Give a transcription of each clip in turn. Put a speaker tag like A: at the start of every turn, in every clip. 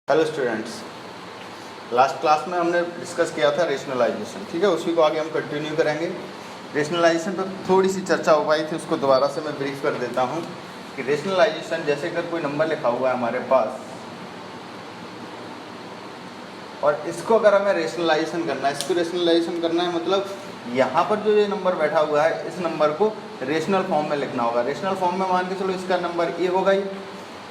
A: Hello students, last class में हमने discuss किया था रेशनलाइजेशन। ठीक है, उसी को आगे हम कंटिन्यू करेंगे। रेशनलाइजेशन पर थोड़ी सी चर्चा हो पाई थी, उसको दोबारा से मैं ब्रीफ कर देता हूँ कि रेशनलाइजेशन जैसे अगर कोई नंबर लिखा हुआ है हमारे पास और इसको अगर हमें रेशनलाइजेशन करना है, इसको रेशनलाइजेशन करना है मतलब यहाँ पर जो ये नंबर बैठा हुआ है इस नंबर को रेशनल फॉर्म में लिखना होगा। रेशनल फॉर्म में मान के चलो इसका नंबर ए होगा ही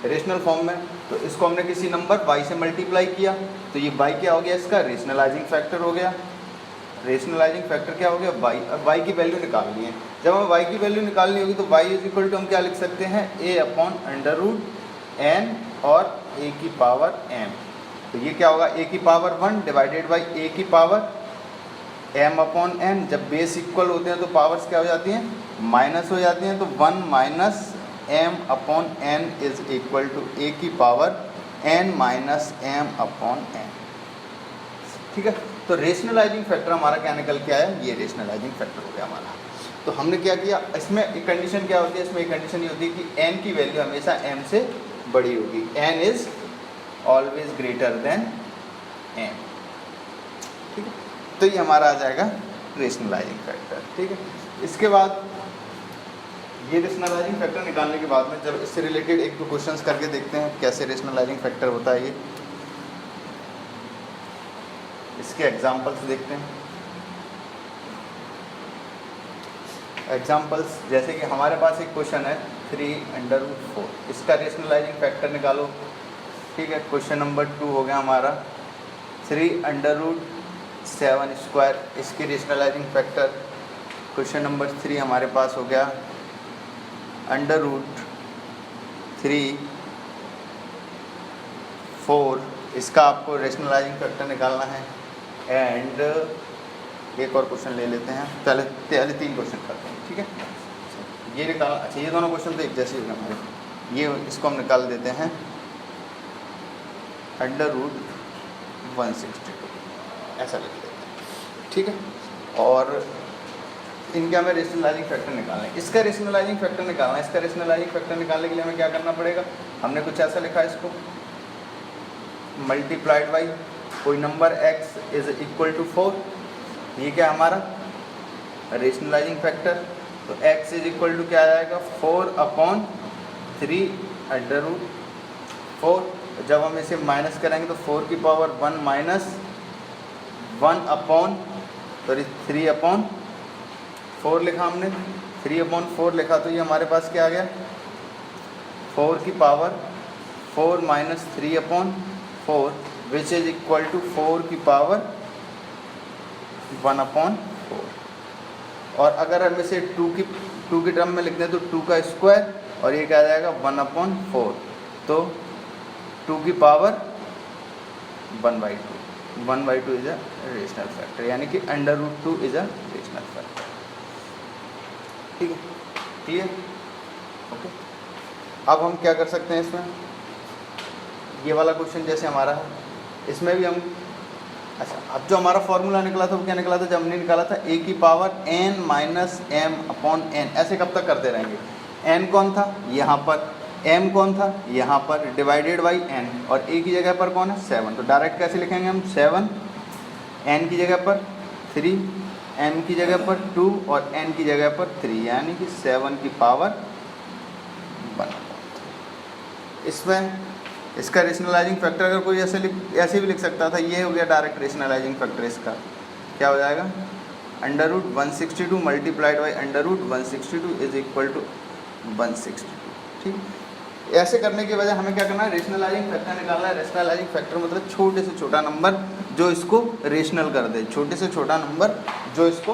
A: रेशनल फॉर्म में, तो इसको हमने किसी नंबर y से मल्टीप्लाई किया तो ये y क्या हो गया, इसका रेशनलाइजिंग फैक्टर हो गया। रेशनलाइजिंग फैक्टर क्या हो गया, y। अब y की वैल्यू निकालनी है। जब हमें y की वैल्यू निकालनी होगी तो y इज इक्वल टू हम क्या लिख सकते हैं, a upon under root n और a की पावर m। तो ये क्या होगा, a की पावर 1 डिवाइडेड बाई a की पावर m अपॉन n। जब बेस इक्वल होते हैं तो पावर्स क्या हो जाती हैं, माइनस हो जाती हैं। तो 1 minus m upon n is equal to a की power n minus m upon n। ठीक है, तो रेशनलाइजिंग फैक्टर हमारा क्या निकल के आया, ये रेशनलाइजिंग फैक्टर हो गया हमारा। तो हमने क्या किया, इसमें एक कंडीशन क्या होती है, इसमें एक कंडीशन ये होती है कि n की वैल्यू हमेशा m से बड़ी होगी। n is always greater than m। ठीक है, तो ये हमारा आ जाएगा रेशनलाइजिंग फैक्टर। ठीक है, इसके बाद ये रेशनलाइजिंग फैक्टर निकालने के बाद में जब इससे रिलेटेड एक दो क्वेश्चंस करके देखते हैं कैसे रेशनलाइजिंग फैक्टर होता है ये, इसके एग्जांपल्स देखते हैं। एग्जांपल्स जैसे कि हमारे पास एक क्वेश्चन है 3√4, इसका रेशनलाइजिंग फैक्टर निकालो। ठीक है, क्वेश्चन नंबर 2 हो गया हमारा 3√7², इसकी रेशनलाइजिंग फैक्टर। क्वेश्चन नंबर 3 हमारे पास हो गया √3/4, इसका आपको रेशनलाइजिंग फैक्टर निकालना है। एंड एक और क्वेश्चन ले लेते हैं, पहले 3 क्वेश्चन करते हैं। ठीक है, ये निकाल, अच्छा ये दोनों क्वेश्चन तो एक जैसे ही हमारे, ये इसको हम निकाल देते हैं √162, ऐसा लिख देते हैं। ठीक है, और इनके हमें रेशनलाइजिंग फैक्टर निकालना है। इसका रेशनलाइजिंग फैक्टर निकालना है। इसका रेशनलाइजिंग फैक्टर निकालने के लिए हमें क्या करना पड़ेगा, हमने कुछ ऐसा लिखा है, इसको मल्टीप्लाइड बाई कोई number x is equal to 4। ये क्या हमारा रेशनलाइजिंग फैक्टर, तो x इज इक्वल टू क्या आ जाएगा, 4/3√4। जब हम इसे माइनस करेंगे तो 4 की पावर 1 माइनस 3/4 लिखा हमने, 3/4 लिखा, तो ये हमारे पास क्या आ गया, 4 की power 4 minus 3/4 which is equal to 4 की पावर 1/4। और अगर हम इसे 2 की टर्म में लिख दें तो 2 का स्क्वायर, और ये क्या आ जाएगा 1/4, तो 2 की power 1/2। 1/2 is a rational factor, यानी कि √2 इज अ रेशनल फैक्टर। ठीक है, क्लियर, ओके। अब हम क्या कर सकते हैं, इसमें ये वाला क्वेश्चन जैसे हमारा है, इसमें भी हम, अच्छा अब जो हमारा फॉर्मूला निकला था वो क्या निकला था, जब हमने निकाला था a की power n minus m upon n। ऐसे कब तक करते रहेंगे, n कौन था यहाँ पर, m कौन था यहाँ पर, डिवाइडेड बाई n, और a की जगह पर कौन है 7, तो डायरेक्ट कैसे लिखेंगे हम, 7 n की जगह पर 3, m की जगह पर 2 और n की जगह पर 3, यानी कि 7 की पावर 1। इसमें इसका रेशनलाइजिंग फैक्टर अगर कोई ऐसे भी लिख सकता था, ये हो गया डायरेक्ट रेशनलाइजिंग फैक्टर। इसका क्या हो जाएगा, √162 multiplied by √162 is equal to 162। ठीक, ऐसे करने की वजह हमें क्या करना है, रेशनलाइजिंग फैक्टर निकालना है। रेशनलाइजिंग फैक्टर मतलब छोटे से छोटा नंबर जो इसको रेशनल कर दे, छोटे से छोटा नंबर जो इसको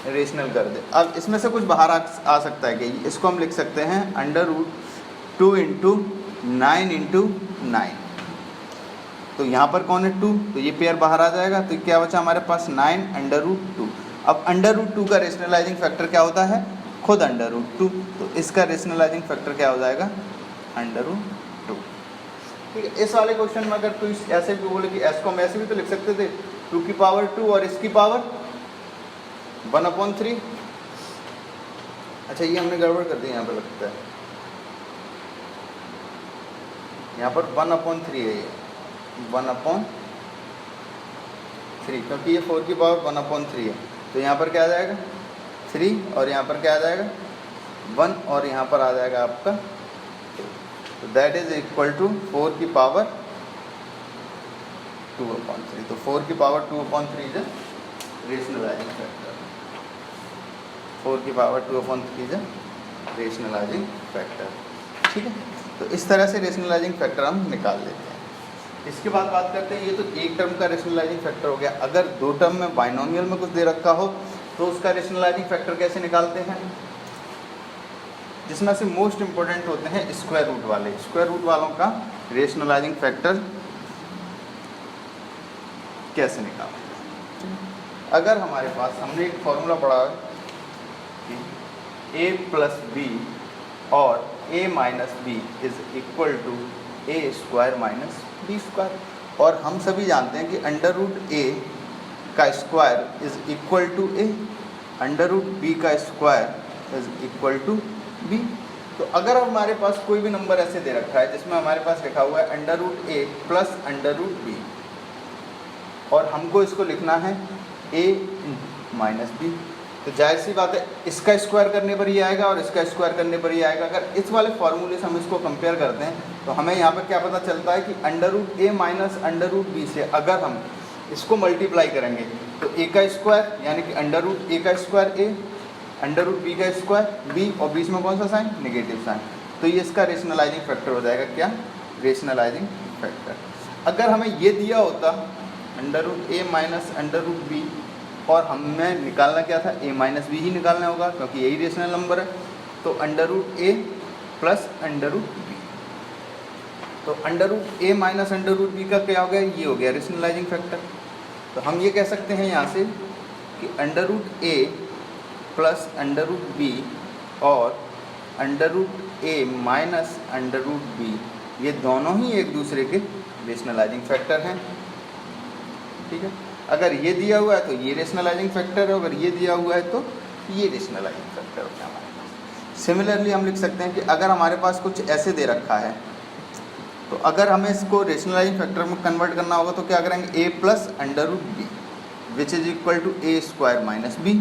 A: रेशनल कर दे। अब इसमें से कुछ बाहर आ सकता है कि इसको हम लिख सकते हैं √2 × 9 × 9। तो यहाँ पर कौन है 2, तो ये पेयर बाहर आ जाएगा, तो क्या बचा हमारे पास 9/2। अब √2 का रेशनलाइजिंग फैक्टर क्या होता है, खुद √2, तो इसका रेशनलाइजिंग फैक्टर क्या हो जाएगा, √2। ठीक है, इस वाले क्वेश्चन में अगर कोई ऐसे भी बोले कि s को हम ऐसे भी तो लिख सकते थे 2 की पावर 2 और इसकी पावर 1/3। अच्छा ये हमने गड़बड़ कर दी यहाँ पर, लगता है यहाँ पर 1/3 है ये, 1/3, क्योंकि ये 4 की पावर 1/3 है, तो यहाँ पर क्या आ जाएगा 3 और यहाँ पर क्या आ जाएगा 1 और यहाँ पर आ जाएगा आपका, तो दैट इज इक्वल टू 4 की पावर 2/3। तो 4 की पावर 2/3 इज रेशनलाइजिंग फैक्टर। 4 की पावर 2/3 इज रेशनलाइजिंग फैक्टर। ठीक है, तो इस तरह से रेशनलाइजिंग फैक्टर हम निकाल लेते हैं। इसके बाद बात करते हैं, ये तो एक टर्म का रेशनलाइजिंग फैक्टर हो गया। अगर दो टर्म में बाइनोमियल में कुछ दे रखा हो तो उसका रेशनलाइजिंग फैक्टर कैसे निकालते हैं, जिसमें से मोस्ट इंपॉर्टेंट होते हैं स्क्वायर रूट वाले। स्क्वायर रूट वालों का रेशनलाइजिंग फैक्टर कैसे निकालते हैं। अगर हमारे पास हमने एक फॉर्मूला पढ़ा है कि a प्लस बी और a minus b is equal to a square minus b square, और हम सभी जानते हैं कि अंडर रूट a का square is equal to a, under root b का square is equal to b। तो अगर हमारे पास कोई भी नंबर ऐसे दे रखा है जिसमें हमारे पास लिखा हुआ है under root a plus under root b, और हमको इसको लिखना है a माइनस बी, तो जाहिर सी बात है इसका स्क्वायर करने पर ही आएगा और इसका स्क्वायर करने पर ही आएगा। अगर इस वाले फॉर्मूले से हम इसको कंपेयर करते हैं तो हमें यहाँ पर क्या पता चलता है कि under root a minus under root B से अगर हम इसको मल्टीप्लाई करेंगे तो ए का स्क्वायर यानी कि अंडर रूट ए का स्क्वायर ए, अंडर रूट बी का स्क्वायर बी, और बीच में कौन सा साइन, नेगेटिव साइन, तो ये इसका रेशनलाइजिंग फैक्टर हो जाएगा। क्या, रेशनलाइजिंग फैक्टर। अगर हमें ये दिया होता under root a minus under root B और हमें निकालना क्या था, ए माइनस बी ही निकालना होगा क्योंकि यही रेशनल नंबर है, तो under root a plus under root B, तो under root a minus under root B का क्या हो गया, ये हो गया रेशनलाइजिंग फैक्टर। तो हम ये कह सकते हैं यहाँ से कि under root a plus under root B और under root a minus under root B, ये दोनों ही एक दूसरे के रेशनलाइजिंग फैक्टर हैं। ठीक है, अगर ये दिया हुआ है तो ये रेशनलाइजिंग फैक्टर है, अगर ये दिया हुआ है तो ये रेशनलाइजिंग फैक्टर होता है हमारे पास। सिमिलरली हम लिख सकते हैं कि अगर हमारे पास कुछ ऐसे दे रखा है तो अगर हमें इसको रेशनलाइजिंग फैक्टर में कन्वर्ट करना होगा तो क्या करेंगे, a plus under root b which is equal to a square minus b.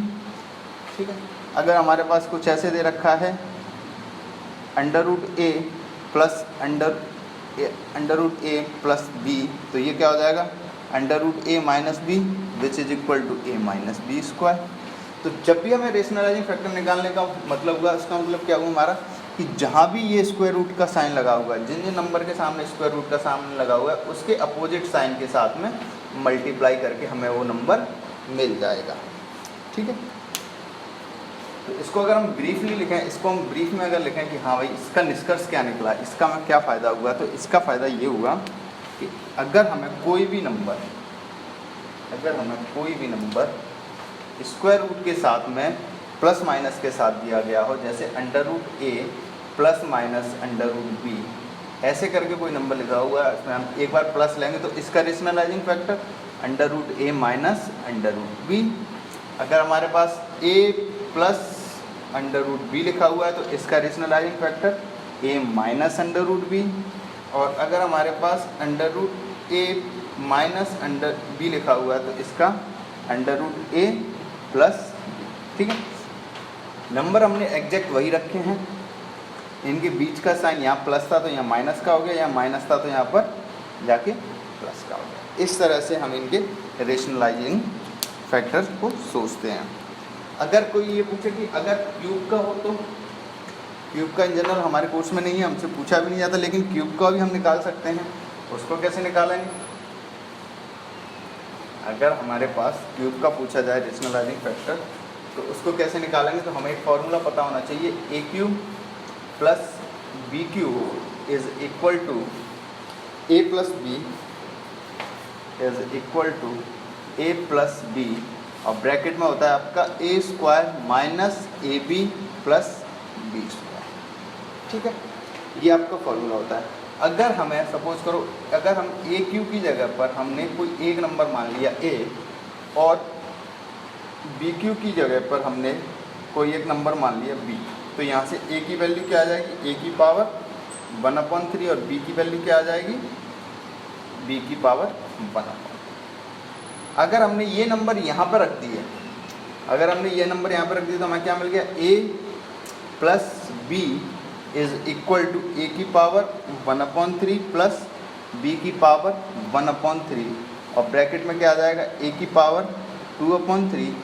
A: ठीक है, अगर हमारे पास कुछ ऐसे दे रखा है under root a plus under root a plus b, तो ये क्या हो जाएगा, under root a minus b which is equal to a minus b square. तो जब भी हमें रेशनलाइजिंग फैक्टर निकालने का मतलब हुआ, इसका मतलब क्या हुआ हमारा कि जहाँ भी ये स्क्वायर रूट का साइन लगा हुआ है, जिन जिन नंबर के सामने स्क्वायर रूट का साइन लगा हुआ है उसके अपोजिट साइन के साथ में मल्टीप्लाई करके हमें वो नंबर मिल जाएगा। ठीक है, तो इसको अगर हम ब्रीफली लिखें, इसको हम ब्रीफ में अगर लिखें कि हाँ भाई इसका निष्कर्ष क्या निकला, इसका में क्या फ़ायदा हुआ, तो इसका फ़ायदा ये हुआ कि अगर हमें कोई भी नंबर स्क्वायर रूट के साथ में प्लस माइनस के साथ दिया गया हो, जैसे under root a plus minus under root b, ऐसे करके कोई नंबर लिखा हुआ है, इसमें हम एक बार प्लस लेंगे तो इसका rationalising factor under root a minus under root B. अगर हमारे पास ए प्लस अंडर रूट बी लिखा हुआ है तो इसका रेशनलाइजिंग फैक्टर ए माइनस अंडर रूट बी, और अगर हमारे पास under root a minus under B लिखा हुआ है तो इसका under root a plus B. ठीक है, नंबर हमने एग्जैक्ट वही रखे हैं, इनके बीच का साइन यहाँ प्लस था तो यहाँ माइनस का हो गया, यहाँ माइनस था तो यहाँ पर जाके प्लस का हो गया। इस तरह से हम इनके रेशनलाइजिंग फैक्टर को सोचते हैं। अगर कोई ये पूछे कि अगर क्यूब का हो, तो क्यूब का इन जनरल हमारे कोर्स में नहीं है, हमसे पूछा भी नहीं जाता, लेकिन क्यूब का भी हम निकाल सकते हैं। उसको कैसे निकालेंगे, अगर हमारे पास क्यूब का पूछा जाए रेशनलाइजिंग फैक्टर तो उसको कैसे निकालेंगे, तो हमें एक फॉर्मूला पता होना चाहिए, a cube plus b cube is equal to a plus b is equal to a plus b, और ब्रैकेट में होता है आपका a square minus a b plus b square. ठीक है, ये आपका फॉर्मूला होता है। अगर हमें सपोज करो, अगर हम ए क्यू की जगह पर हमने कोई एक नंबर मान लिया ए, और बी क्यू की जगह पर हमने कोई एक नंबर मान लिया बी, तो यहाँ से ए की वैल्यू क्या आ जाएगी, ए की पावर 1/3, और बी की वैल्यू क्या आ जाएगी बी की पावर 1/। अगर हमने ये नंबर यहाँ पर रख दिए, अगर हमने ये नंबर यहाँ पर रख दिया तो हमें क्या मिल गया, a plus b is equal to a की पावर 1/3 प्लस बी की पावर 1/3, और ब्रैकेट में क्या आ जाएगा, ए की पावर 2/3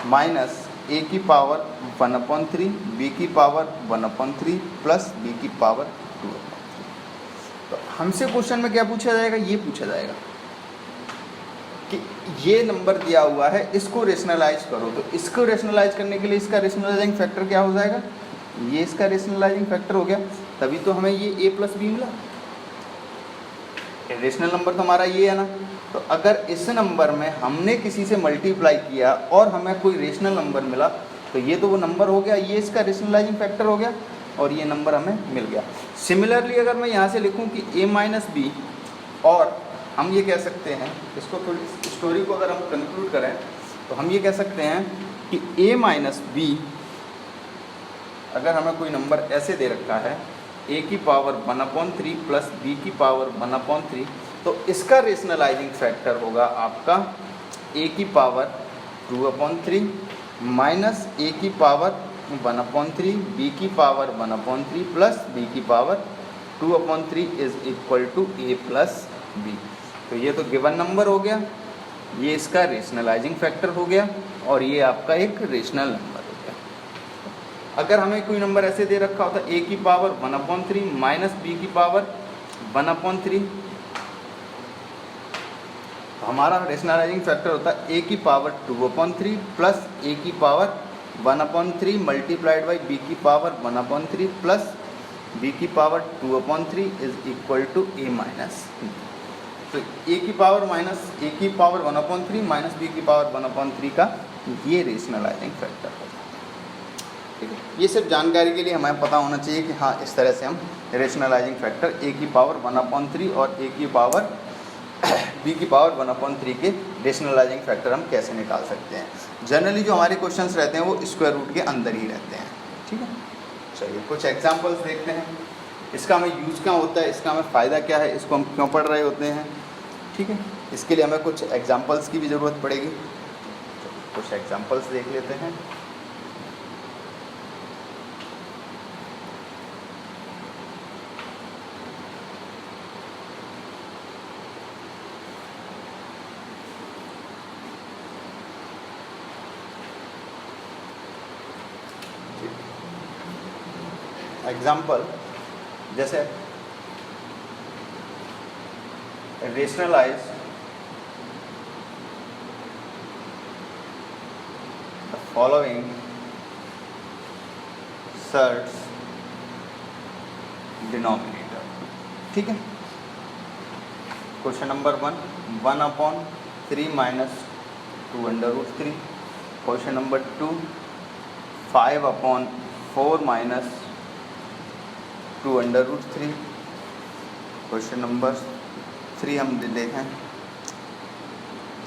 A: माइनस ए की पावर 1/3 बी की पावर 1/3 प्लस बी की पावर 2/3। तो हमसे क्वेश्चन में क्या पूछा जाएगा, ये पूछा जाएगा कि ये नंबर दिया हुआ है, इसको रेशनलाइज करो। तो इसको रेशनलाइज करने के लिए इसका रेशनलाइजिंग फैक्टर क्या हो जाएगा, ये इसका रेशनलाइजिंग फैक्टर हो गया, तभी तो हमें ये a प्लस बी मिला। रेशनल नंबर तो हमारा ये है ना। तो अगर इस नंबर में हमने किसी से मल्टीप्लाई किया और हमें कोई रेशनल नंबर मिला, तो ये तो वो नंबर हो गया, ये इसका रेशनलाइजिंग फैक्टर हो गया और ये नंबर हमें मिल गया। सिमिलरली अगर मैं यहाँ से लिखूँ कि a माइनस बी, और हम ये कह सकते हैं, इसको थोड़ी स्टोरी को अगर हम कंक्लूड करें तो हम ये कह सकते हैं कि a माइनस बी, अगर हमें कोई नंबर ऐसे दे रखा है a की पावर 1/3 प्लस b की पावर 1/3, तो इसका रेशनलाइजिंग फैक्टर होगा आपका a की पावर 2/3 माइनस a की पावर 1/3 b की पावर 1/3 प्लस b की power 2/3 is equal to a plus b। तो ये तो गिवन नंबर हो गया, ये इसका रेशनलाइजिंग फैक्टर हो गया, और ये आपका एक रेशनल नंबर हो गया। अगर हमें कोई नंबर ऐसे दे रखा होता a की पावर 1/3 माइनस b की पावर 1/3, तो हमारा रेशनलाइजिंग फैक्टर होता है a की पावर 2/3 प्लस a की पावर 1/3 मल्टीप्लाइड बाई b की पावर 1/3 प्लस b की power 2/3 is equal to a minus. तो a की पावर माइनस a की पावर 1/3 माइनस b की पावर 1/3 का ये रेशनलाइजिंग फैक्टर है। ठीक है, ये सिर्फ जानकारी के लिए हमें पता होना चाहिए कि हाँ इस तरह से हम रेशनलाइजिंग फैक्टर a की पावर 1/3 और a की पावर b की पावर 1/3 के रेशनलाइजिंग फैक्टर हम कैसे निकाल सकते हैं। जनरली जो हमारे क्वेश्चंस रहते हैं वो स्क्वायर रूट के अंदर ही रहते हैं। ठीक है, चलिए कुछ एग्जांपल्स देखते हैं, इसका हमें यूज़ क्या होता है, इसका हमें फ़ायदा क्या है, इसको हम क्यों पढ़ रहे होते हैं। ठीक है, इसके लिए हमें कुछ एग्जांपल्स की भी ज़रूरत पड़ेगी। कुछ एग्जांपल्स देख लेते हैं। एग्जाम्पल जैसे rationalise the following surds denominator. ठीक है, question number 1/3 minus 2√3। Question number 2 5/4 minus 2√3। Question number 3 हम देखें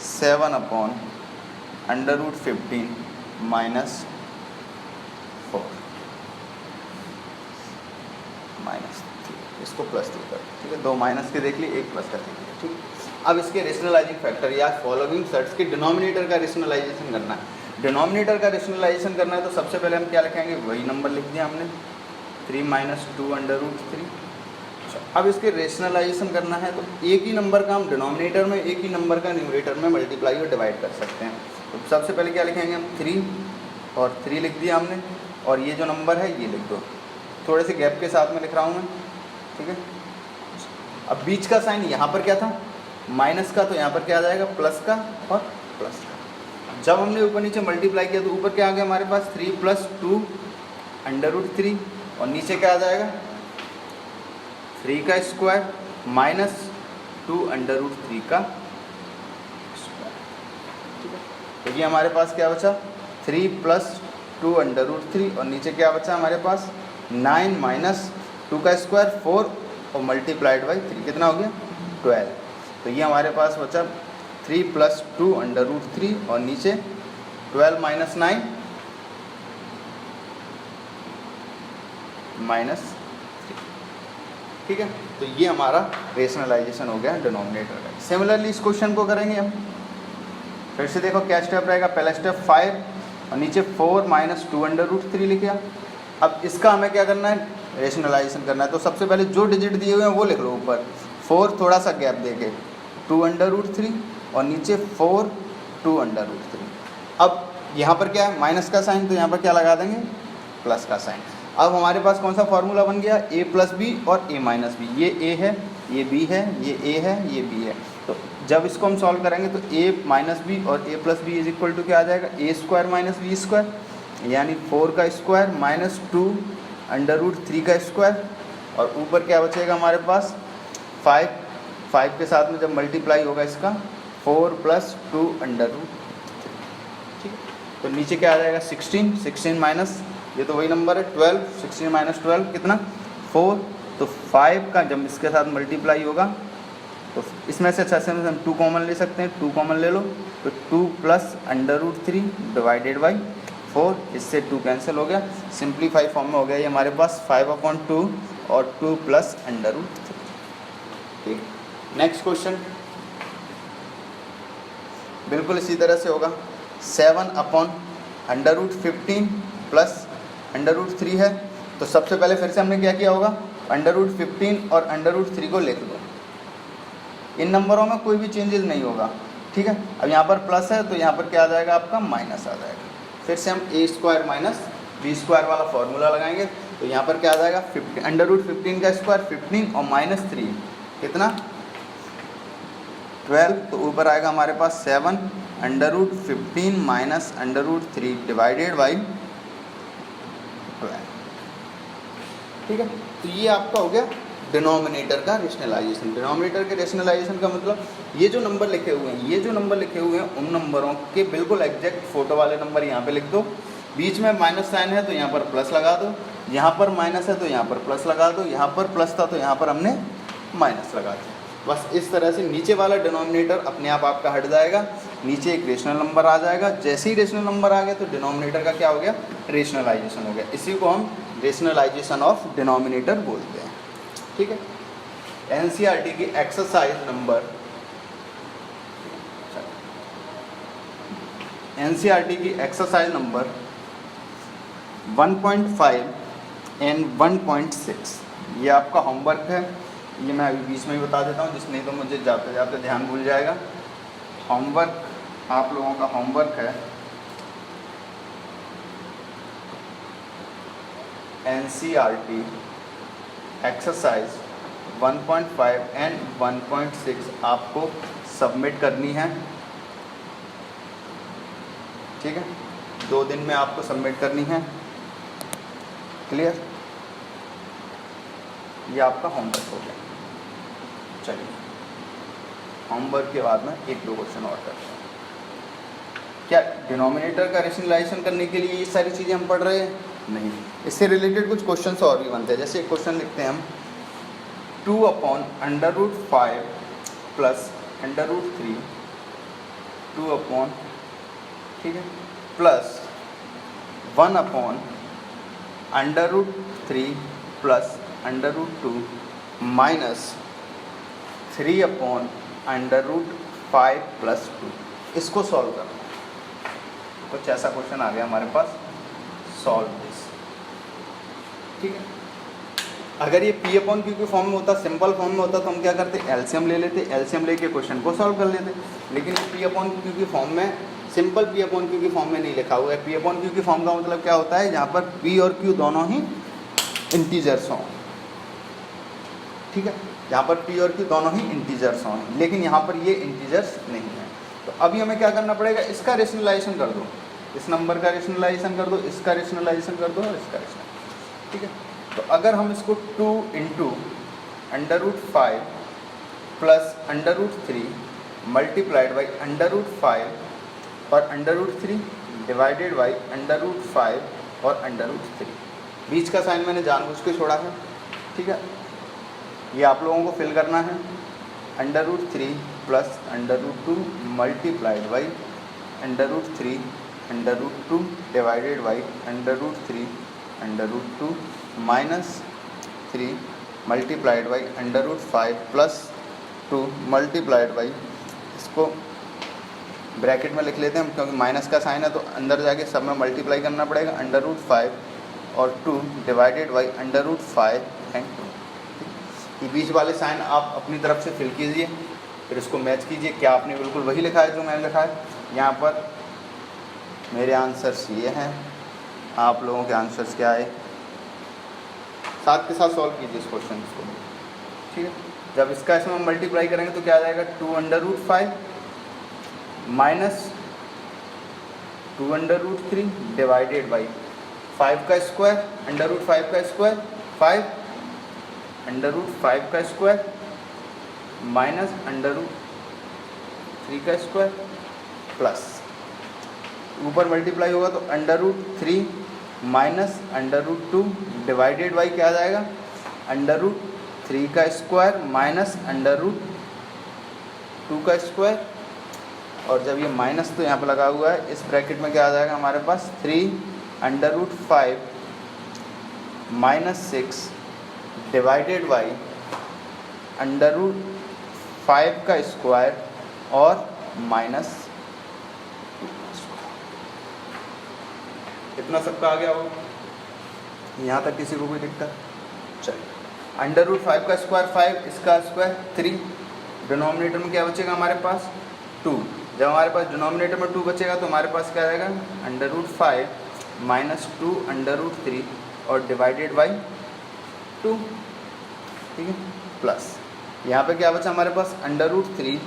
A: 7/√15 माइनस 4 माइनस 3, इसको प्लस 3 कर। ठीक है, 2 माइनस के देख लिए, 1 प्लस का देख लिया। ठीक, अब इसके रेशनलाइजिंग फैक्टर या फॉलोइंग सेट्स के डिनोमिनेटर का रेशनलाइजेशन करना है। डिनोमिनेटर का रेशनलाइजेशन करना है तो सबसे पहले हम क्या लिखेंगे, वही नंबर लिख दिया हमने 3 माइनस 2√3। अब इसके रेशनलाइजेशन करना है तो एक ही नंबर का हम डिनोमिनेटर में, एक ही नंबर का न्यूमरेटर में मल्टीप्लाई और डिवाइड कर सकते हैं। तो सबसे पहले क्या लिखेंगे हम 3 और 3 लिख दिया हमने, और ये जो नंबर है ये लिख दो, थोड़े से गैप के साथ में लिख रहा हूँ मैं। ठीक है, अब बीच का साइन यहाँ पर क्या था, माइनस का, तो यहाँ पर क्या आ जाएगा, प्लस का और प्लस का। जब हमने ऊपर नीचे मल्टीप्लाई किया तो ऊपर क्या आ गया हमारे पास 3 + 2√3, और नीचे क्या आ जाएगा 3 का स्क्वायर माइनस 2√3 का स्क्वायर। ठीक है, तो ये हमारे पास क्या बचा 3 + 2√3, और नीचे क्या बचा हमारे पास 9 माइनस 2 का स्क्वायर 4 और मल्टीप्लाइड बाई 3 कितना हो गया 12। तो ये हमारे पास बचा 3 + 2√3 और नीचे 12 माइनस 9 माइनस 3। ठीक है, तो ये हमारा रेशनलाइजेशन हो गया डिनोमिनेटर का। सिमिलरली इस क्वेश्चन को करेंगे हम। फिर से देखो क्या स्टेप रहेगा। पहला स्टेप 5 और नीचे 4 माइनस 2√3 लिख दिया। अब इसका हमें क्या करना है, रेशनलाइजेशन करना है। तो सबसे पहले जो डिजिट दिए हुए हैं वो लिख लो ऊपर, 4 थोड़ा सा गैप देके 2√3 और नीचे 4 2√3। अब यहाँ पर क्या है, माइनस का साइन, तो यहाँ पर क्या लगा देंगे, प्लस का साइन। अब हमारे पास कौन सा फॉर्मूला बन गया, a प्लस बी और a माइनस बी। ये a है, ये b है, ये a है, ये b है। तो जब इसको हम सॉल्व करेंगे तो a माइनस बी और a plus b is equal to क्या आ जाएगा, a square minus b square, यानी 4 का स्क्वायर माइनस 2√3 का स्क्वायर, और ऊपर क्या बचेगा हमारे पास 5 के साथ में जब मल्टीप्लाई होगा इसका 4 + 2√3। ठीक है, तो नीचे क्या आ जाएगा 16 माइनस, ये तो वही नंबर है 12, 16 माइनस 12 कितना 4। तो 5 का जब इसके साथ मल्टीप्लाई होगा तो इसमें से अच्छा से हम 2 कॉमन ले सकते हैं, 2 कॉमन ले लो, तो 2 + √3 डिवाइडेड बाई 4, इससे 2 कैंसिल हो गया। सिंप्लीफाई फॉर्म में हो गया ये हमारे पास 5/2 और 2 + √3। ठीक, नेक्स्ट क्वेश्चन बिल्कुल इसी तरह से होगा। 7/√15 + √3 है। तो सबसे पहले फिर से हमने क्या किया होगा, √15 और √3 को लिख दो। इन नंबरों में कोई भी चेंजेस नहीं होगा। ठीक है, अब यहाँ पर प्लस है तो यहाँ पर क्या आ जाएगा आपका, माइनस आ जाएगा। फिर से हम a square minus b square वाला फॉर्मूला लगाएंगे। तो यहाँ पर क्या आ जाएगा, √15 का स्क्वायर 15 और -3 कितना 12। तो ऊपर आएगा हमारे पास 7 √15 माइनस √3 डिवाइडेड बाई 12। ठीक है, तो ये आपका हो गया डिनोमिनेटर का रेशनलाइजेशन। डिनोमिनेटर के रेशनलाइजेशन का मतलब ये जो नंबर लिखे हुए हैं, ये जो नंबर लिखे हुए हैं उन नंबरों के बिल्कुल एग्जैक्ट फोटो वाले नंबर यहाँ पे लिख दो। बीच में माइनस साइन है तो यहाँ पर प्लस लगा दो, यहाँ पर माइनस है तो यहाँ पर प्लस लगा दो, यहाँ पर प्लस था तो यहाँ पर हमने माइनस लगा दिया। बस इस तरह से नीचे वाला डिनोमिनेटर अपने आप आपका हट जाएगा, नीचे एक रेशनल नंबर आ जाएगा। जैसे ही रेशनल नंबर आ गया तो डिनोमिनेटर का क्या हो गया, रेशनलाइजेशन हो गया। इसी को हम रेशनलाइजेशन ऑफ डिनोमिनेटर बोलते हैं। ठीक है, एनसीईआरटी की एक्सरसाइज नंबर 1.5 एंड 1.6 ये आपका होमवर्क है। ये मैं अभी बीच में ही बता देता हूँ, जिस नहीं तो मुझे जाते जाते ध्यान भूल जाएगा। होमवर्क आप लोगों का होमवर्क है एनसीईआरटी एक्सरसाइज 1.5 एंड 1.6 आपको सबमिट करनी है। ठीक है, 2 दिन में आपको सबमिट करनी है। क्लियर, ये आपका होमवर्क हो गया। चलिए, होमवर्क के बाद में 1-2 क्वेश्चन और करते हैं। क्या डिनोमिनेटर का रेशनलाइजेशन करने के लिए ये सारी चीज़ें हम पढ़ रहे हैं? नहीं, इससे रिलेटेड कुछ क्वेश्चन और भी बनते हैं। जैसे एक क्वेश्चन लिखते हैं हम 2/√5 + √3 2/, ठीक है, प्लस 1/√3 + √2 माइनस 3/√5 + 2। इसको सॉल्व करना। कुछ ऐसा क्वेश्चन आ गया हमारे पास, सॉल्व दिस। ठीक है, अगर ये P/Q के फॉर्म में होता, सिंपल फॉर्म में होता, तो हम क्या करते, एलसीएम ले लेते, एलसीएम लेके क्वेश्चन को सॉल्व कर लेते। लेकिन P/Q के फॉर्म में, सिंपल P/Q के फॉर्म में नहीं लिखा हुआ है। P/Q के फॉर्म का मतलब क्या होता है, जहाँ पर P और Q दोनों ही इंटीजर्स हों। ठीक है, यहाँ पर P और Q दोनों ही इंटीजर्स हों, लेकिन यहाँ पर ये इंटीजर्स नहीं है। तो अभी हमें क्या करना पड़ेगा, इसका रेशनलाइजेशन कर दो, इस नंबर का रेशनलाइजेशन कर दो, इसका रेशनलाइजेशन कर दो और इसका रेशनलाइजेशन। ठीक है, तो अगर हम इसको 2 × √5 + √3 मल्टीप्लाइड बाई √5 और √3 डिवाइडेड बाई √5 और √3, बीच का साइन मैंने जानबूझ के छोड़ा है। ठीक है, ये आप लोगों को फिल करना है। √3 + √2 multiplied by √3 √2 divided by √3 √2 minus 3 multiplied by √5 plus 2 multiplied by, इसको ब्रैकेट में लिख लेते हैं क्योंकि माइनस का साइन है तो अंदर जाके सब में मल्टीप्लाई करना पड़ेगा, √5 और 2 डिवाइडेड बाई √5 एंड 2। ये बीच वाले साइन आप अपनी तरफ से फिल कीजिए, फिर इसको मैच कीजिए। क्या आपने बिल्कुल वही लिखा है जो मैंने लिखा है यहाँ पर। मेरे आंसर्स ये हैं, आप लोगों के आंसर्स क्या है, साथ के साथ सॉल्व कीजिए इस क्वेश्चन को, ठीक है। जब इसका इसमें हम मल्टीप्लाई करेंगे तो क्या आ जाएगा, 2√5 माइनस 2√3 डिवाइडेड बाई 5 का स्क्वायर, √5 का स्क्वायर 5, √5 का स्क्वायर माइनस √3 का स्क्वायर प्लस, ऊपर मल्टीप्लाई होगा तो √3 माइनस √2 डिवाइडेड बाई क्या आ जाएगा, √3 का स्क्वायर माइनस √2 का स्क्वायर। और जब ये माइनस तो यहाँ पर लगा हुआ है, इस ब्रैकेट में क्या आ जाएगा हमारे पास, 3√5 माइनस 6 डिवाइडेड बाई √5 का स्क्वायर और माइनस, इतना सबका आ गया हो, यहाँ तक किसी को कोई दिक्कत। चलिए, √5 का स्क्वायर 5, इसका स्क्वायर 3, डिनोमिनेटर में क्या बचेगा हमारे पास 2। जब हमारे पास डिनोमिनेटर में 2 बचेगा तो हमारे पास क्या आएगा, √5 माइनस 2 √3 और डिवाइडेड बाई 2, ठीक है, प्लस यहाँ पे क्या बचा हमारे पास, √3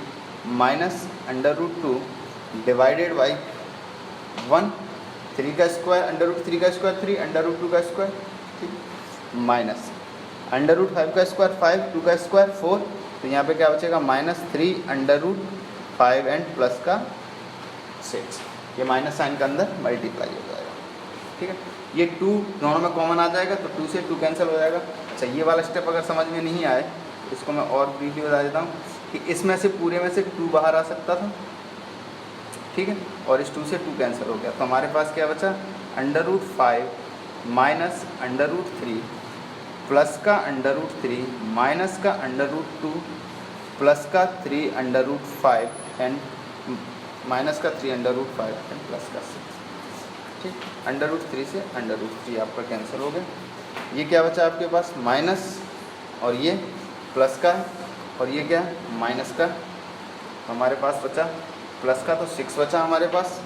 A: माइनस √2 डिवाइडेड बाई 1, 3 का स्क्वायर, √3 का स्क्वायर 3, √2 का स्क्वायर, ठीक, माइनस √5 का स्क्वायर 5, 2 का स्क्वायर 4, तो यहाँ पे क्या बचेगा, माइनस 3 √5 एंड प्लस का 6, ये माइनस साइन के अंदर मल्टीप्लाई हो जाएगा, ठीक है। ये 2 दोनों में कॉमन आ जाएगा तो 2 से 2 कैंसिल हो जाएगा। अच्छा, ये वाला स्टेप अगर समझ में नहीं आए इसको मैं और ब्रीफली बता देता हूँ कि इसमें से पूरे में से 2 बाहर आ सकता था, ठीक है, और इस 2 से 2 कैंसिल हो गया तो हमारे पास क्या बचा, √5 माइनस √3 प्लस का √3 माइनस का √2 प्लस का 3√5 एंड माइनस का 3√5 एंड प्लस का 6, ठीक, √3 से √3 आपका कैंसिल हो गया। ये क्या बचा आपके पास, माइनस और ये प्लस का, और ये क्या माइनस का, हमारे पास बचा प्लस का तो 6 बचा हमारे पास,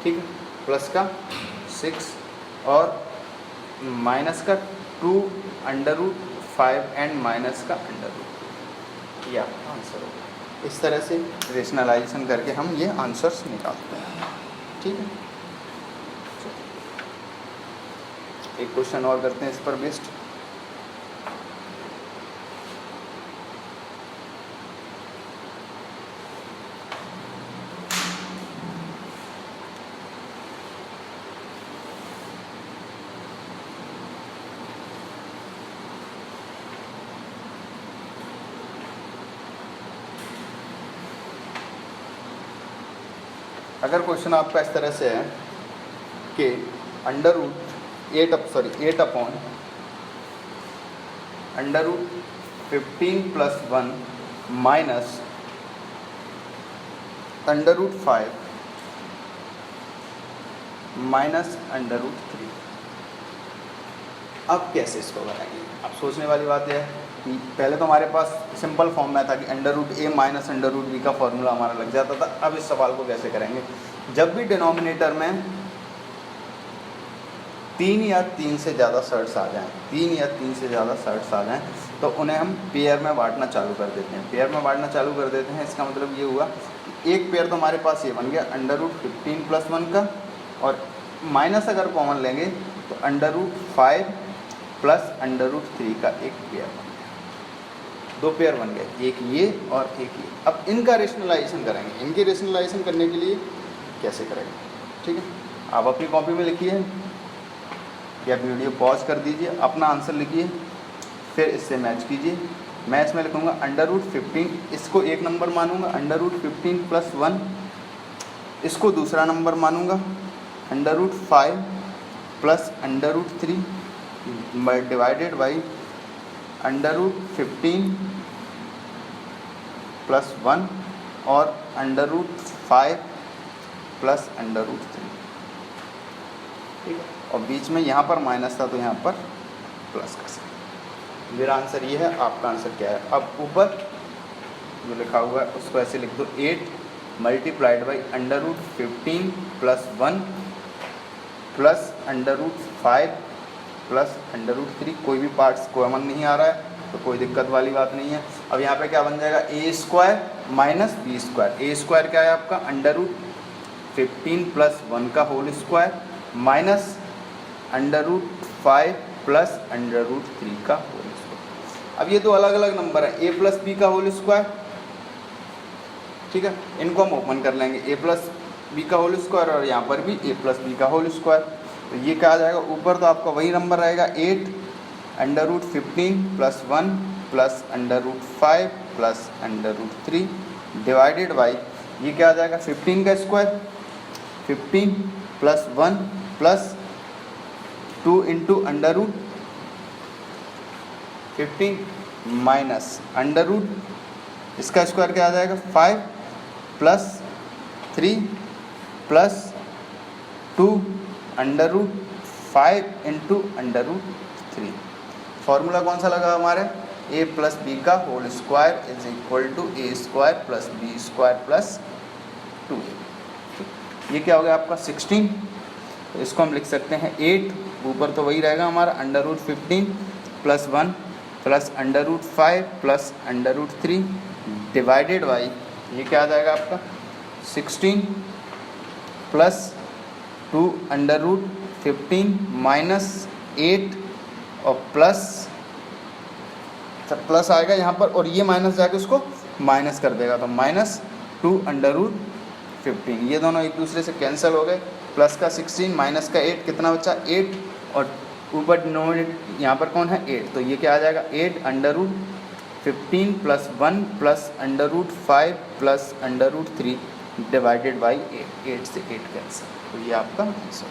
A: ठीक है, प्लस का 6 और माइनस का 2√5 एंड माइनस का √2, ये आपका आंसर होगा। इस तरह से रेशनलाइजेशन करके हम ये आंसर्स निकालते हैं, ठीक है। एक क्वेश्चन और करते हैं इस पर बेस्ड। अगर क्वेश्चन आपका इस तरह से है कि √8 अपॉन √15 प्लस 1 माइनस √5 माइनस √3, अब कैसे इसको बनाएंगे। अब सोचने वाली बात यह है कि पहले तो हमारे पास सिंपल फॉर्म में था कि √a माइनस √b का फॉर्मूला हमारा लग जाता था। अब इस सवाल को कैसे करेंगे, जब भी डिनोमिनेटर में 3 या 3 से ज़्यादा सर्ट्स आ जाएं, 3 या 3 से ज़्यादा सर्ट्स आ जाएं तो उन्हें हम पेयर में बांटना चालू कर देते हैं। पेयर में बांटना चालू कर देते हैं, इसका मतलब ये हुआ कि एक पेयर तो हमारे पास ये बन गया √15 प्लस 1 का, और माइनस अगर कॉमन लेंगे तो √5 प्लस √3 का एक पेयर बन गया, 2 पेयर बन गए, एक ये और एक ये। अब इनका रेशनलाइजेशन करेंगे। इनके रेशनलाइजेशन करने के लिए कैसे करेंगे, ठीक है, आप अपनी कॉपी में लिखिए या वीडियो पॉज कर दीजिए, अपना आंसर लिखिए, फिर इससे मैच कीजिए। मैं इसमें लिखूँगा √15, इसको एक नंबर मानूंगा, √15 प्लस 1 इसको दूसरा नंबर मानूंगा, √5 प्लस √3 डिवाइडेड बाई √15 प्लस 1 और √5 प्लस √3, ठीक है। और बीच में यहाँ पर माइनस था तो यहाँ पर प्लस कर सकते। मेरा आंसर ये है, आपका आंसर क्या है? अब ऊपर जो लिखा हुआ है उसको ऐसे लिख दो, 8 multiplied by √15 plus 1 plus √5 plus √3। कोई भी पार्ट्स कॉमन नहीं आ रहा है तो कोई दिक्कत वाली बात नहीं है। अब यहाँ पे क्या बन जाएगा, a² माइनस b²। a² क्या है आपका, √15 प्लस 1 का होल स्क्वायर माइनस √5 प्लस √3 का होल स्क्वायर। अब ये दो अलग अलग नंबर है, a प्लस बी का होल स्क्वायर, ठीक है। इनको हम ओपन कर लेंगे, a प्लस बी का होल स्क्वायर और यहाँ पर भी a प्लस बी का होल स्क्वायर। तो ये क्या आ जाएगा, ऊपर तो आपका वही नंबर रहेगा 8 √15 plus 1 plus √5 plus √3 divided by ये क्या आ जाएगा, 15 का square, 15 plus 1 plus 2 into √15 minus इसका स्क्वायर क्या आ जाएगा, 5 प्लस 3 प्लस 2 √5 इंटू √3। फॉर्मूला कौन सा लगा हमारे, a प्लस बी का whole square is equal to a² plus b² plus 2a। ये क्या हो गया आपका 16। तो इसको हम लिख सकते हैं 8, ऊपर तो वही रहेगा हमारा √15 plus 1 plus √5 plus √3 divided by ये क्या आ जाएगा आपका 16 प्लस 2 √15 माइनस 8 और प्लस आएगा यहाँ पर और ये माइनस जाके उसको माइनस कर देगा तो माइनस 2 √15। ये दोनों एक दूसरे से कैंसिल हो गए, प्लस का 16 माइनस का 8 कितना बचा 8 और ऊपर डिनोमिनेटर यहाँ पर कौन है 8, तो ये क्या आ जाएगा 8 √15 plus 1 plus √5 plus √3 divided by 8 से 8 कैंसिल। तो ये आपका आंसर।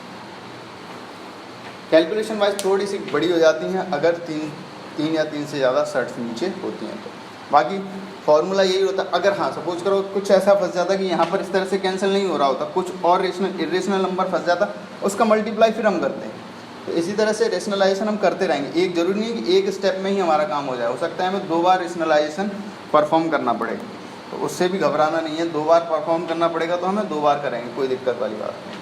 A: कैलकुलेशन वाइज थोड़ी सी बड़ी हो जाती हैं अगर तीन या तीन से ज़्यादा शर्ट्स नीचे होती हैं तो, बाकी फॉर्मूला यही होता है। अगर हाँ सपोज करो कुछ ऐसा फंस जाता कि यहाँ पर इस तरह से कैंसिल नहीं हो रहा होता, कुछ और इरेशनल नंबर फंस जाता, उसका मल्टीप्लाई फिर हम करते हैं। तो इसी तरह से रेशनलाइजेशन हम करते रहेंगे, एक जरूरी नहीं है कि एक स्टेप में ही हमारा काम हो जाए, हो सकता है हमें 2 बार रेशनलाइजेशन परफॉर्म करना पड़ेगा, तो उससे भी घबराना नहीं है। 2 बार परफॉर्म करना पड़ेगा तो हमें 2 बार करेंगे, कोई दिक्कत वाली बात नहीं।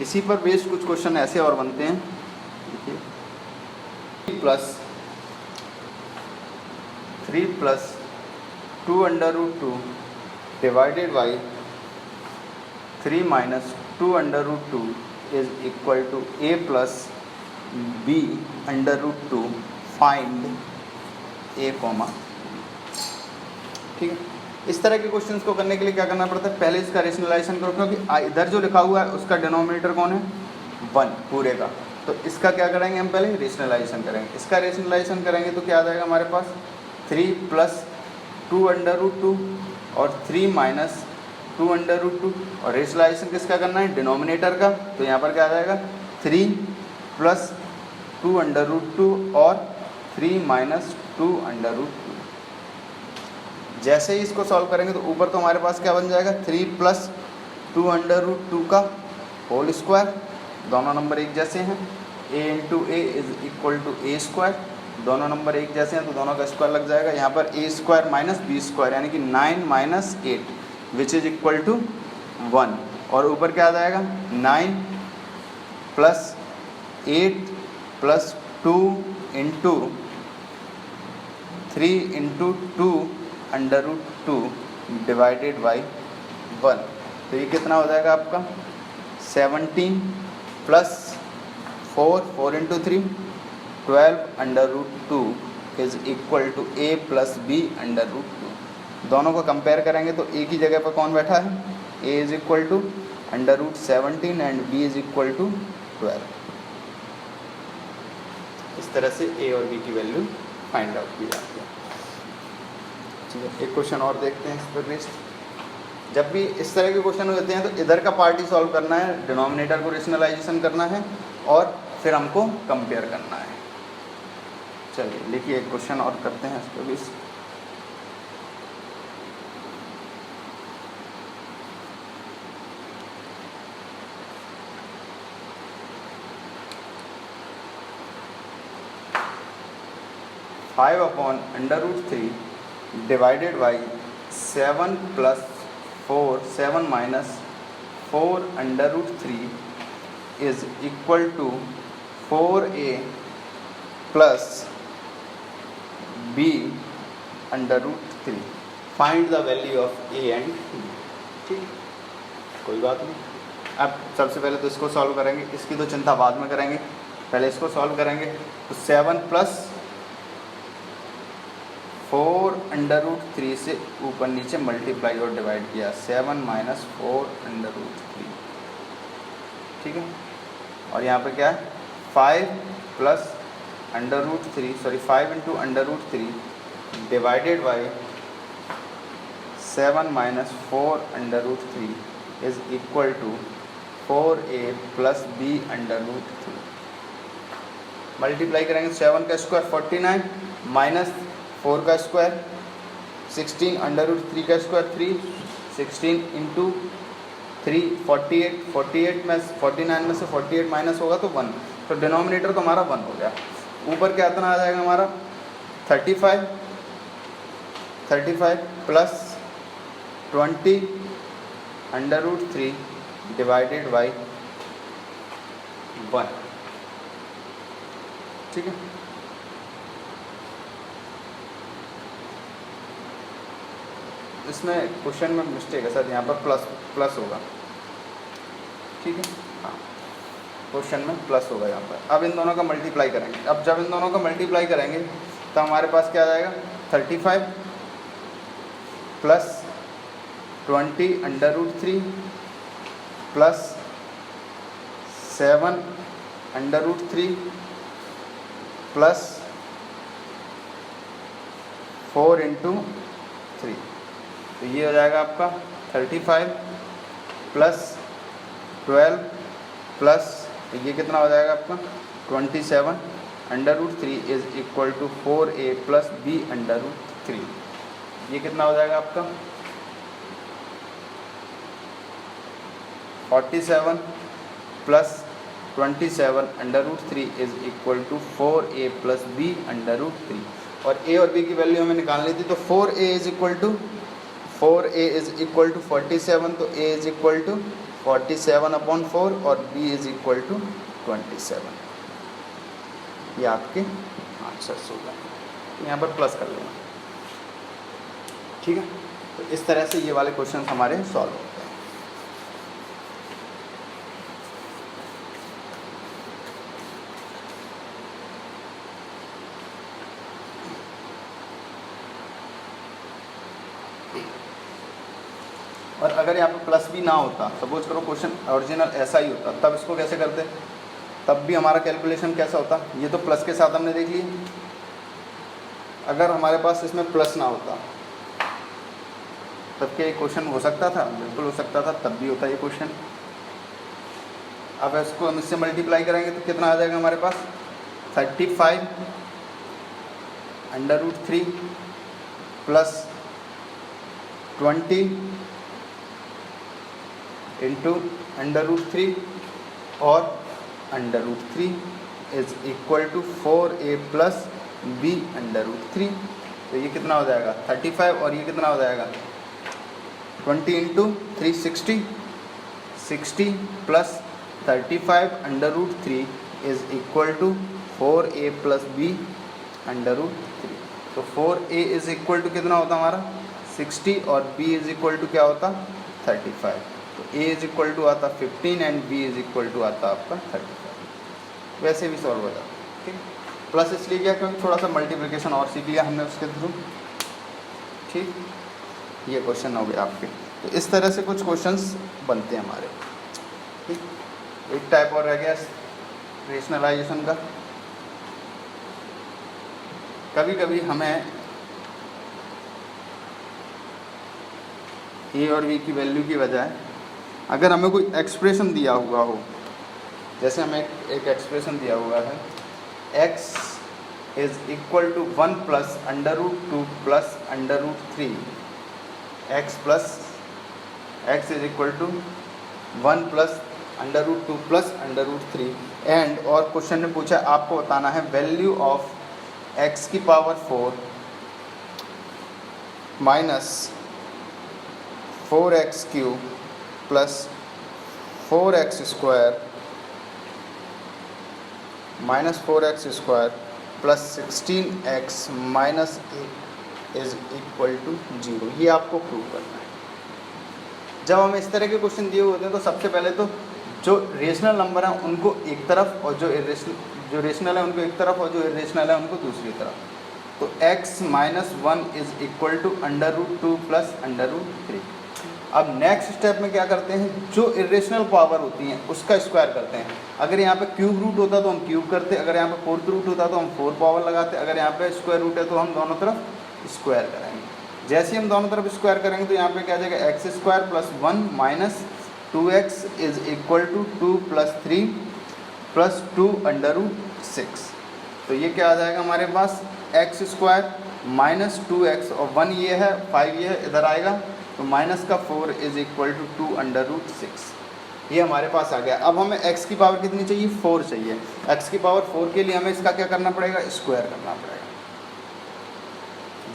A: इसी पर बेस्ड कुछ क्वेश्चन ऐसे और बनते हैं, देखिए plus 3 plus 2 √2 divided by 3 minus 2 √2 is equal to a plus b √2 find a comma, ठीक है। इस तरह के क्वेश्चंस को करने के लिए क्या करना पड़ता है, पहले इसका रेशनलाइजेशन करो, क्योंकि इधर जो लिखा हुआ है उसका डिनोमिनेटर कौन है 1 पूरे का, तो इसका क्या करेंगे हम पहले रेशनलाइजेशन करेंगे। इसका रेशनलाइजेशन करेंगे तो क्या आ जाएगा हमारे पास 3 प्लस 2 √2 और 3 माइनस 2 √2 और रेशनलाइजेशन किसका करना है डिनोमिनेटर का, तो यहाँ पर क्या आ जाएगा 3 प्लस 2 √2 और 3 माइनस 2 √2। जैसे ही इसको सॉल्व करेंगे तो ऊपर तो हमारे पास क्या बन जाएगा 3 प्लस 2 √2 का होल स्क्वायर, दोनों नंबर एक जैसे हैं, a into a is equal to a², दोनों नंबर एक जैसे हैं तो दोनों का स्क्वायर लग जाएगा। यहाँ पर a² माइनस b² यानी कि 9 minus 8 which is equal to 1 और ऊपर क्या आ जाएगा 9 plus 8 plus 2 into 3 into 2 √2 divided by 1। तो ये कितना हो जाएगा आपका 17 plus 4 into 3 12 √2 is equal to a plus b √2। दोनों को कंपेयर करेंगे तो a की जगह पर कौन बैठा है, a is equal to √17 and b is equal to 12। इस तरह से a और b की वैल्यू फाइंड आउट की जाती है। एक क्वेश्चन और देखते हैं इस पर बेस्ड। जब भी इस तरह के क्वेश्चन होते हैं तो इधर का पार्ट ही सॉल्व करना है, डिनोमिनेटर को रेशनलाइजेशन करना है और फिर हमको कंपेयर करना है। चलिए लिखिए एक क्वेश्चन और करते हैं इसको भी। Five upon √3 divided by 7 + 4 7 - 4 √3 is equal to 4a + b √3। Find the value of a and b। ठीक, कोई बात नहीं। अब सबसे पहले तो इसको सॉल्व करेंगे, इसकी तो चिंता बाद में करेंगे, पहले इसको सॉल्व करेंगे। तो 7 + 4 √3 से ऊपर नीचे मल्टीप्लाई और डिवाइड किया, 7 - 4 √3। ठीक है, और यहाँ पे क्या है 5 + √3 sorry 5 × √3 divided by 7 - 4 √3 is equal to 4a + b √3। Multiply करेंगे 7 का स्क्वायर 49 माइनस 4 का स्क्वायर 16 √3 का स्क्वायर 3 16 × 3 48 48 में 49 में से 48 माइनस होगा तो 1, तो डिनोमिनेटर तो हमारा 1 हो गया। ऊपर क्या इतना आ जाएगा हमारा 35 + 20 √3 डिवाइडेड बाई 1। ठीक है, इसमें क्वेश्चन में मिस्टेक है सर, यहाँ पर प्लस होगा। ठीक है, हाँ क्वेश्चन में प्लस होगा यहाँ पर। अब इन दोनों का मल्टीप्लाई करेंगे। अब जब इन दोनों का मल्टीप्लाई करेंगे तो हमारे पास क्या आ जाएगा 35 + 20 √3 + 7 √3 + 4 × 3, तो ये हो जाएगा आपका 35 + 12 प्लस ये कितना हो जाएगा आपका 27 √3 is equal to 4a + b √3। ये कितना हो जाएगा आपका 47 + 27 √3 is equal to 4a + b √3। और a और b की वैल्यू हमें निकालनी थी, तो 4a इज इक्वल टू 47, तो a इज इक्वल टू 47/4 और b इज इक्वल टू 27। ये आपके आंसर्स हो गए, यहाँ पर प्लस कर लेना। ठीक है, तो इस तरह से ये वाले क्वेश्चन हमारे सॉल्व होते हैं। और अगर यहाँ पे प्लस भी ना होता, सपोज करो क्वेश्चन ओरिजिनल ऐसा ही होता, तब इसको कैसे करते, तब भी हमारा कैलकुलेशन कैसा होता। ये तो प्लस के साथ हमने देख लिया। अगर हमारे पास इसमें प्लस ना होता तब क्या ये क्वेश्चन हो सकता था? बिल्कुल हो सकता था, तब भी होता ये क्वेश्चन। अब इसको हम इससे मल्टीप्लाई करेंगे तो कितना आ जाएगा हमारे पास 35 √3 + 20 × √3 और √3 is equal to 4a + b √3। तो ये कितना हो जाएगा 35 और ये कितना हो जाएगा 20 × 3 60 + 35 √3 is equal to 4a + b √3। तो 4a इज इक्वल टू कितना होता हमारा 60 और b इज इक्वल टू क्या होता 35। तो a इज इक्वल टू आता 15 and b is equal to आता आपका 35। वैसे भी सॉल्व हो जाता है। ठीक, प्लस इसलिए क्या क्योंकि थोड़ा सा मल्टीप्लिकेशन और सीख लिया हमने उसके थ्रू। ठीक, ये क्वेश्चन हो गया आपके। तो इस तरह से कुछ क्वेश्चंस बनते हैं हमारे। ठीक, एक टाइप और रह गया रेशनलाइजेशन का। कभी कभी हमें ए और बी की वैल्यू की बजाय अगर हमें कोई एक्सप्रेशन दिया हुआ हो, जैसे हमें एक एक्सप्रेशन दिया हुआ है x is equal to 1 plus under root 2 plus under root 3, x is equal to 1 plus under root 2 plus under root 3 and, और क्वेश्चन ने पूछा आपको बताना है वैल्यू ऑफ x की power 4 minus 4x cube plus 4x square minus 4x square plus 16x minus 8 is equal to 0। ये आपको prove करना है। जब हमें इस तरह के क्वेश्चन दिए होते हैं तो सबसे पहले तो जो रेशनल नंबर हैं उनको एक तरफ और जो रेशनल है उनको एक तरफ और जो इरेशनल है उनको दूसरी तरफ। तो x minus 1 is equal to under root 2 plus under root 3। अब नेक्स्ट स्टेप में क्या करते हैं, जो इरेशनल पावर होती हैं उसका स्क्वायर करते हैं। अगर यहाँ पे क्यूब रूट होता तो हम क्यूब करते, अगर यहाँ पे फोर्थ रूट होता तो हम 4 पावर लगाते, अगर यहाँ पे स्क्वायर रूट है तो हम दोनों तरफ स्क्वायर करेंगे। जैसे ही हम दोनों तरफ स्क्वायर करेंगे तो यहाँ पे क्या आ जाएगा x square plus 1 minus 2x is equal to 2 plus 3 plus 2 under root 6। तो ये क्या आ जाएगा हमारे पास एक्स स्क्वायर माइनस 2x और 1 ये है 5 ये है इधर आएगा, तो माइनस का 4 is equal to 2 under root 6। ये हमारे पास आ गया। अब हमें x की पावर कितनी चाहिए, 4 चाहिए। x की पावर 4 के लिए हमें इसका क्या करना पड़ेगा, स्क्वायर करना पड़ेगा।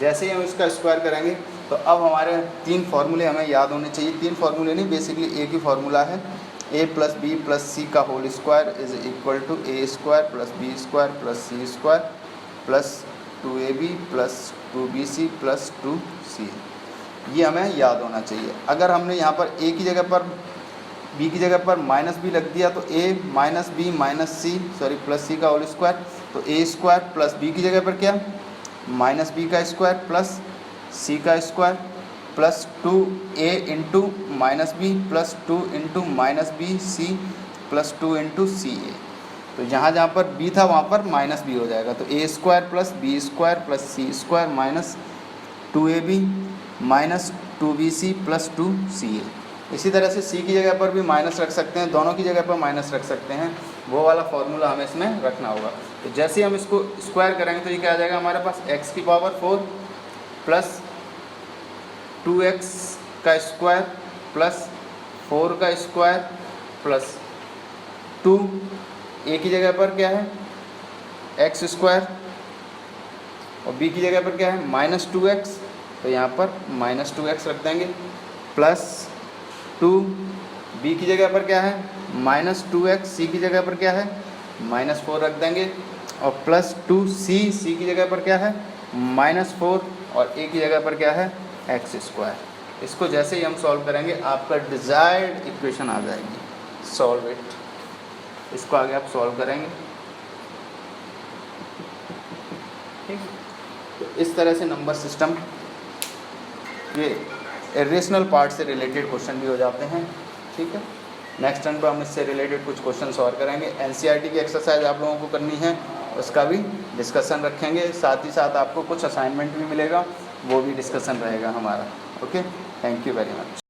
A: जैसे ही हम इसका स्क्वायर करेंगे तो अब हमारे 3 फार्मूले हमें याद होने चाहिए। 3 फार्मूले नहीं, बेसिकली एक ही फार्मूला है, a plus b plus c का whole square is equal to a square plus b square plus c square plus 2ab plus 2bc plus 2c। ये हमें याद होना चाहिए। अगर हमने यहाँ पर a की जगह पर b की जगह पर माइनस बी रख दिया तो a minus b minus c plus c का होल स्क्वायर, तो a स्क्वायर प्लस b की जगह पर क्या माइनस बी का स्क्वायर प्लस सी का square plus 2a into minus b plus 2 into minus b c plus 2 into c a. तो जहाँ जहाँ पर b था वहाँ पर माइनस बी हो जाएगा, तो a square plus b square plus c square minus 2ab minus 2bc plus 2ca। इसी तरह से c की जगह पर भी माइनस रख सकते हैं, दोनों की जगह पर माइनस रख सकते हैं, वो वाला फॉर्मूला हमें इसमें रखना होगा। तो जैसे ही हम इसको स्क्वायर करेंगे तो ये क्या आ जाएगा हमारे पास x की पावर 4 प्लस 2x का स्क्वायर प्लस 4 का स्क्वायर प्लस 2 a की जगह पर क्या है x स्क्वायर और b की जगह पर क्या है माइनस 2x, तो यहाँ पर माइनस 2x रख देंगे प्लस 2 b की जगह पर क्या है माइनस 2x, c की जगह पर क्या है माइनस 4 रख देंगे और प्लस 2c, c की जगह पर क्या है माइनस 4 और a की जगह पर क्या है एक्स स्क्वायर। इसको जैसे ही हम सॉल्व करेंगे आपका डिज़ायर्ड इक्वेशन आ जाएगी। सॉल्व इट, इसको आगे आप सॉल्व करेंगे। ठीक, तो इस तरह से नंबर सिस्टम ये इरेशनल पार्ट से रिलेटेड क्वेश्चन भी हो जाते हैं। ठीक है, नेक्स्ट टर्न पर हम इससे रिलेटेड कुछ क्वेश्चन सॉल्व करेंगे। एनसीईआरटी की एक्सरसाइज आप लोगों को करनी है, उसका भी डिस्कशन रखेंगे। साथ ही साथ आपको कुछ असाइनमेंट भी मिलेगा, वो भी डिस्कशन रहेगा हमारा। Okay, thank you very much.